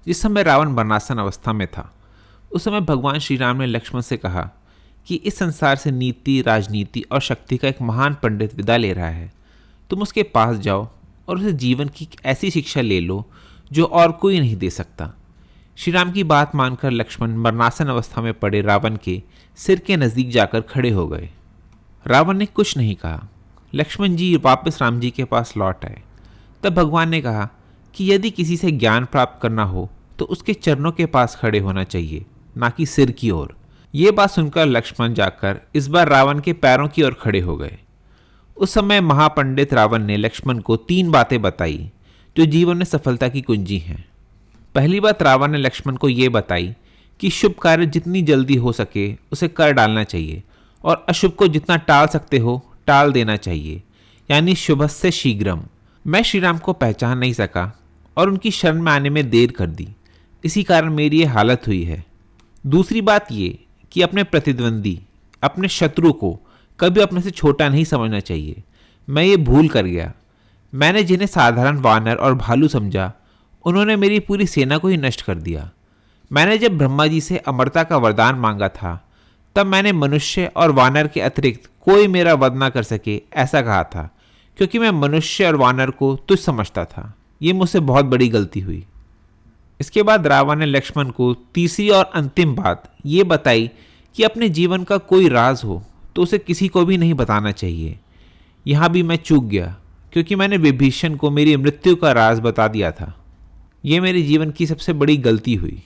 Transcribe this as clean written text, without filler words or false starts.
जिस समय रावण मरणासन अवस्था में था, उस समय भगवान श्री राम ने लक्ष्मण से कहा कि इस संसार से नीति, राजनीति और शक्ति का एक महान पंडित विदा ले रहा है। तुम उसके पास जाओ और उसे जीवन की एक ऐसी शिक्षा ले लो जो और कोई नहीं दे सकता। श्री राम की बात मानकर लक्ष्मण मरणासन अवस्था में पड़े रावण के सिर के नज़दीक जाकर खड़े हो गए। रावण ने कुछ नहीं कहा। लक्ष्मण जी वापस राम जी के पास लौट आए। तब भगवान ने कहा कि यदि किसी से ज्ञान प्राप्त करना हो तो उसके चरणों के पास खड़े होना चाहिए, ना कि सिर की ओर। ये बात सुनकर लक्ष्मण जाकर इस बार रावण के पैरों की ओर खड़े हो गए। उस समय महापंडित रावण ने लक्ष्मण को 3 बातें बताई जो जीवन में सफलता की कुंजी हैं। पहली बात रावण ने लक्ष्मण को ये बताई कि शुभ कार्य जितनी जल्दी हो सके उसे कर डालना चाहिए और अशुभ को जितना टाल सकते हो टाल देना चाहिए, यानी शुभस्य शीघ्रम। मैं श्री राम को पहचान नहीं सका और उनकी शरण में आने में देर कर दी, इसी कारण मेरी ये हालत हुई है। दूसरी बात ये कि अपने प्रतिद्वंदी, अपने शत्रु को कभी अपने से छोटा नहीं समझना चाहिए। मैं ये भूल कर गया। मैंने जिन्हें साधारण वानर और भालू समझा, उन्होंने मेरी पूरी सेना को ही नष्ट कर दिया। मैंने जब ब्रह्मा जी से अमरता का वरदान मांगा था, तब मैंने मनुष्य और वानर के अतिरिक्त कोई मेरा वध ना कर सके ऐसा कहा था, क्योंकि मैं मनुष्य और वानर को तुच्छ समझता था। ये मुझसे बहुत बड़ी गलती हुई। इसके बाद रावण ने लक्ष्मण को तीसरी और अंतिम बात ये बताई कि अपने जीवन का कोई राज हो तो उसे किसी को भी नहीं बताना चाहिए। यहाँ भी मैं चूक गया, क्योंकि मैंने विभीषण को मेरी मृत्यु का राज बता दिया था। ये मेरे जीवन की सबसे बड़ी गलती हुई।